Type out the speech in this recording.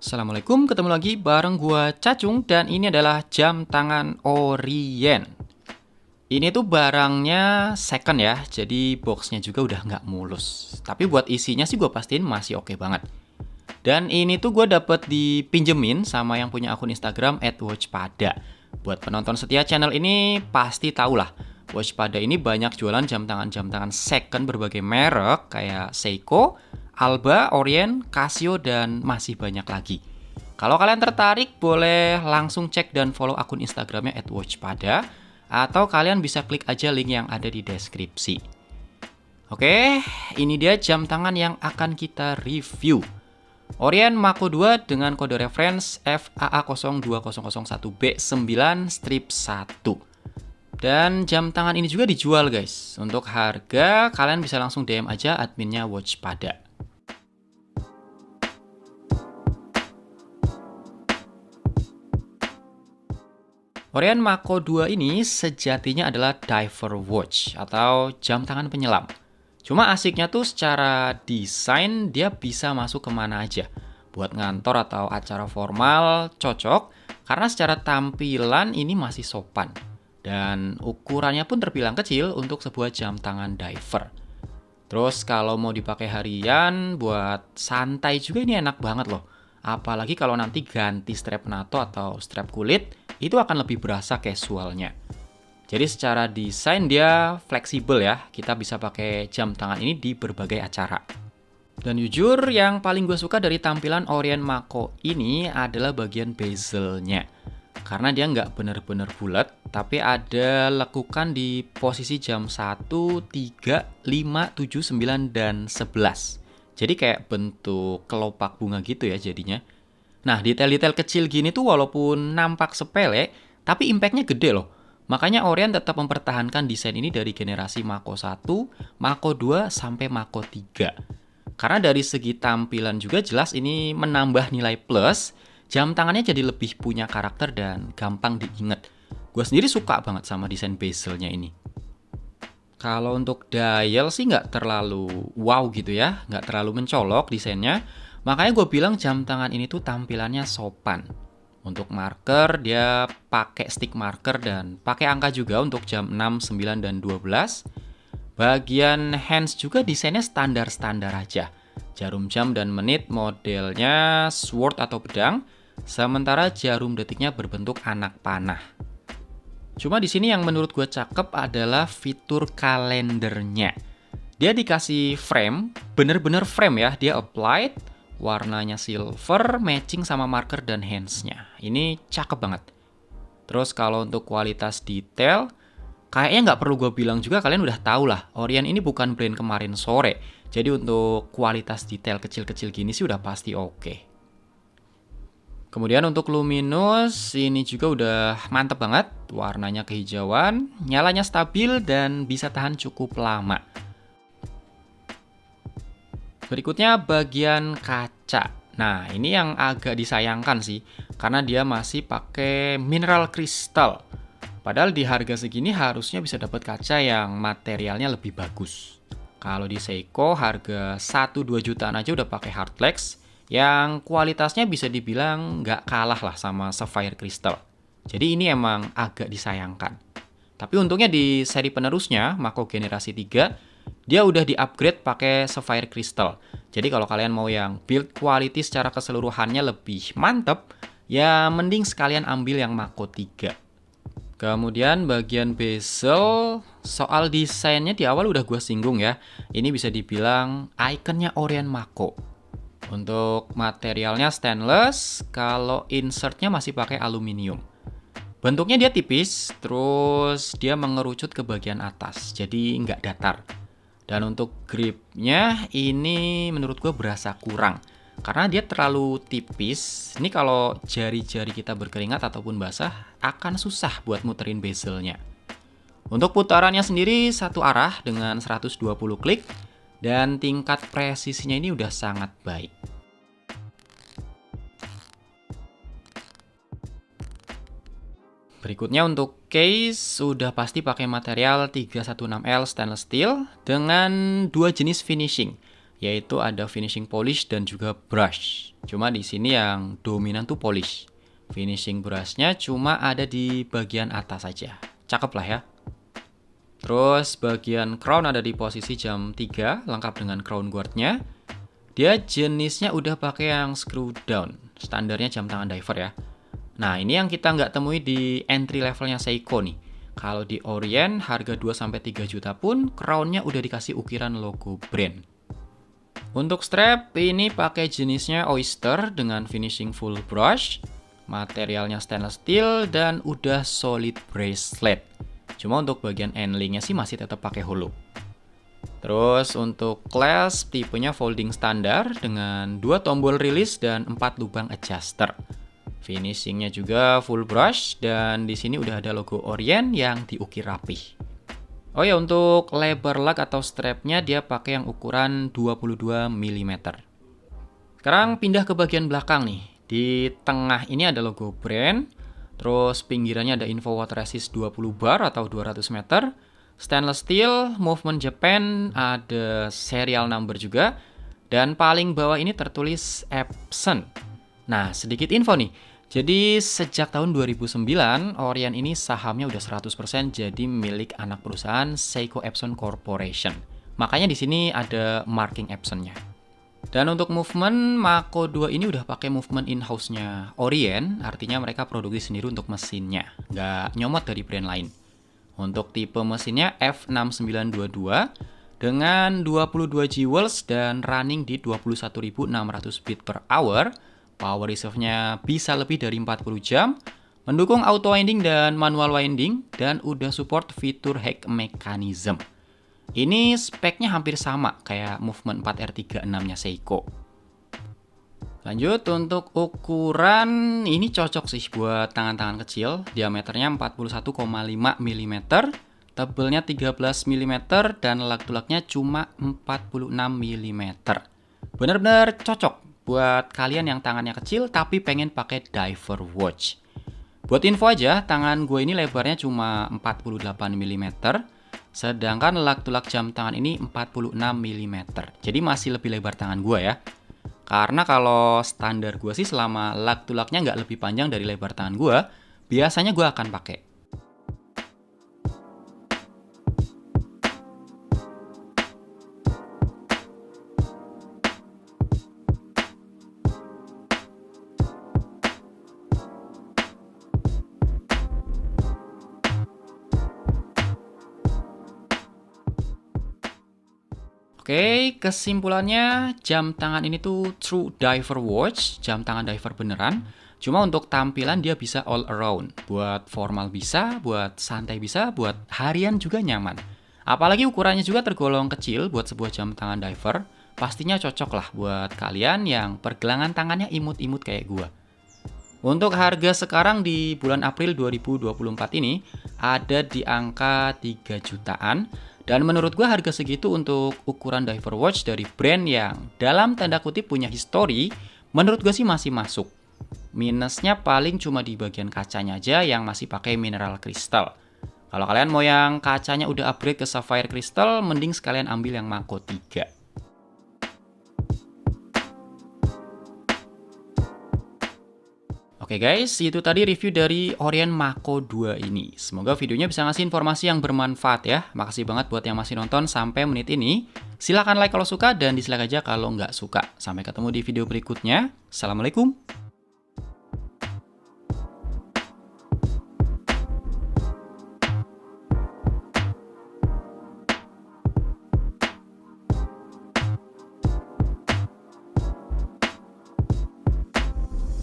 Assalamualaikum, ketemu lagi bareng gua Cacung dan ini adalah jam tangan Orien. Ini tuh barangnya second ya, jadi boxnya juga udah nggak mulus. Tapi buat isinya sih gua pastiin masih oke banget. Dan ini tuh gue dapet dipinjemin sama yang punya akun Instagram @watchpada. Buat penonton setia channel ini pasti tau lah, Watchpada ini banyak jualan jam tangan second berbagai merek kayak Seiko, Alba, Orient, Casio, dan masih banyak lagi. Kalau kalian tertarik, boleh langsung cek dan follow akun Instagramnya @watchpada, atau kalian bisa klik aja link yang ada di deskripsi. Oke, ini dia jam tangan yang akan kita review. Orient Mako 2 dengan kode reference FAA02001B9-1. Dan jam tangan ini juga dijual guys. Untuk harga, kalian bisa langsung DM aja adminnya Watchpada. Orient Mako 2 ini sejatinya adalah diver watch atau jam tangan penyelam. Cuma asiknya tuh secara desain dia bisa masuk kemana aja. Buat ngantor atau acara formal cocok, karena secara tampilan ini masih sopan. Dan ukurannya pun terbilang kecil untuk sebuah jam tangan diver. Terus kalau mau dipakai harian, buat santai juga ini enak banget loh. Apalagi kalau nanti ganti strap NATO atau strap kulit, itu akan lebih berasa casualnya. Jadi secara desain dia fleksibel ya, kita bisa pakai jam tangan ini di berbagai acara. Dan jujur yang paling gue suka dari tampilan Orient Mako ini adalah bagian bezelnya. Karena dia nggak bener-bener bulat, tapi ada lekukan di posisi jam 1, 3, 5, 7, 9, dan 11. Jadi kayak bentuk kelopak bunga gitu ya jadinya. Nah, detail-detail kecil gini tuh walaupun nampak sepele, tapi impactnya gede loh. Makanya Orient tetap mempertahankan desain ini dari generasi Mako 1, Mako 2, sampai Mako 3. Karena dari segi tampilan juga jelas ini menambah nilai plus, jam tangannya jadi lebih punya karakter dan gampang diingat. Gue sendiri suka banget sama desain bezelnya ini. Kalau untuk dial sih nggak terlalu wow gitu ya, nggak terlalu mencolok desainnya. Makanya gue bilang jam tangan ini tuh tampilannya sopan. Untuk marker, dia pakai stick marker dan pakai angka juga untuk jam 6, 9, dan 12. Bagian hands juga desainnya standar-standar aja. Jarum jam dan menit modelnya sword atau pedang, sementara jarum detiknya berbentuk anak panah. Cuma di sini yang menurut gue cakep adalah fitur kalendernya. Dia dikasih frame, bener-bener frame ya, dia applied, warnanya silver, matching sama marker dan hands-nya. Ini cakep banget. Terus kalau untuk kualitas detail, kayaknya nggak perlu gue bilang juga, kalian udah tahu lah. Orient ini bukan brand kemarin sore. Jadi untuk kualitas detail kecil-kecil gini sih udah pasti oke. Kemudian untuk luminous, ini juga udah mantep banget. Warnanya kehijauan, nyalanya stabil, dan bisa tahan cukup lama. Berikutnya bagian kaca. Nah, ini yang agak disayangkan sih, karena dia masih pakai mineral crystal. Padahal di harga segini harusnya bisa dapat kaca yang materialnya lebih bagus. Kalau di Seiko harga 1-2 jutaan aja udah pakai hardlex, yang kualitasnya bisa dibilang nggak kalah lah sama sapphire crystal. Jadi ini emang agak disayangkan. Tapi untungnya di seri penerusnya, Mako generasi 3, dia udah di-upgrade pakai sapphire crystal. Jadi kalau kalian mau yang build quality secara keseluruhannya lebih mantep, ya mending sekalian ambil yang Mako 3. Kemudian bagian bezel, soal desainnya di awal udah gue singgung ya. Ini bisa dibilang ikonnya Orient Mako. Untuk materialnya stainless, kalau insertnya masih pakai aluminium. Bentuknya dia tipis, terus dia mengerucut ke bagian atas, jadi nggak datar. Dan untuk gripnya ini menurut gue berasa kurang. Karena dia terlalu tipis, ini kalau jari-jari kita berkeringat ataupun basah, akan susah buat muterin bezelnya. Untuk putarannya sendiri satu arah dengan 120 klik, dan tingkat presisinya ini udah sangat baik. Berikutnya untuk case, sudah pasti pakai material 316L stainless steel dengan dua jenis finishing. yaitu ada finishing polish dan juga brush. Cuma di sini yang dominan tuh polish. Finishing brushnya cuma ada di bagian atas saja. Cakep lah ya. Terus bagian crown ada di posisi jam 3, lengkap dengan crown guardnya. Dia jenisnya udah pakai yang screw down, standarnya jam tangan diver ya. Nah, ini yang kita nggak temui di entry levelnya Seiko nih. Kalau di Orient, harga 2-3 juta pun, crownnya udah dikasih ukiran logo brand. Untuk strap, ini pakai jenisnya Oyster dengan finishing full brush. Materialnya stainless steel dan udah solid bracelet. Cuma untuk bagian handlingnya sih masih tetap pakai hollow. Terus untuk clasp, tipenya folding standar dengan 2 tombol release dan 4 lubang adjuster. Finishingnya juga full brush dan di sini udah ada logo Orient yang diukir rapih. Oh ya, untuk lebar lug atau strapnya dia pakai yang ukuran 22 mm. Sekarang pindah ke bagian belakang nih. Di tengah ini ada logo brand. Terus pinggirannya ada info water resist 20 bar atau 200 meter. Stainless steel, movement Japan, ada serial number juga. Dan paling bawah ini tertulis Epson. Nah, sedikit info nih. Jadi sejak tahun 2009, Orient ini sahamnya udah 100% jadi milik anak perusahaan Seiko Epson Corporation. Makanya di sini ada marking Epsonnya. Dan untuk movement, Mako 2 ini udah pakai movement in-house-nya Orient, artinya mereka produksi sendiri untuk mesinnya, nggak nyomot dari brand lain. Untuk tipe mesinnya F6922 dengan 22 jewels dan running di 21.600 beat per hour. Power reserve-nya bisa lebih dari 40 jam, mendukung auto winding dan manual winding, dan udah support fitur hack mechanism. Ini speknya hampir sama kayak Movement 4R36-nya Seiko. Lanjut, untuk ukuran ini cocok sih buat tangan-tangan kecil. Diameternya 41,5 mm, tebelnya 13 mm, dan lug-lugnya cuma 46 mm. Bener-bener cocok buat kalian yang tangannya kecil tapi pengen pakai diver watch. Buat info aja, tangan gue ini lebarnya cuma 48 mm, sedangkan lug-lug jam tangan ini 46 mm. Jadi masih lebih lebar tangan gue ya. Karena kalau standar gue sih selama lug-lugnya nggak lebih panjang dari lebar tangan gue, biasanya gue akan pakai. Oke, kesimpulannya jam tangan ini tuh true diver watch, jam tangan diver beneran. Cuma untuk tampilan dia bisa all around. Buat formal bisa, buat santai bisa, buat harian juga nyaman. Apalagi ukurannya juga tergolong kecil buat sebuah jam tangan diver. Pastinya cocok lah buat kalian yang pergelangan tangannya imut-imut kayak gua. Untuk harga sekarang di bulan April 2024 ini ada di angka 3 jutaan. Dan menurut gue harga segitu untuk ukuran diver watch dari brand yang dalam tanda kutip punya histori, menurut gue sih masih masuk. Minusnya paling cuma di bagian kacanya aja yang masih pakai mineral crystal. Kalau kalian mau yang kacanya udah upgrade ke sapphire crystal, mending sekalian ambil yang Mako 3. Oke guys, itu tadi review dari Orient Mako 2 ini. Semoga videonya bisa ngasih informasi yang bermanfaat ya. Makasih banget buat yang masih nonton sampai menit ini. Silahkan like kalau suka dan dislike aja kalau nggak suka. Sampai ketemu di video berikutnya. Assalamualaikum.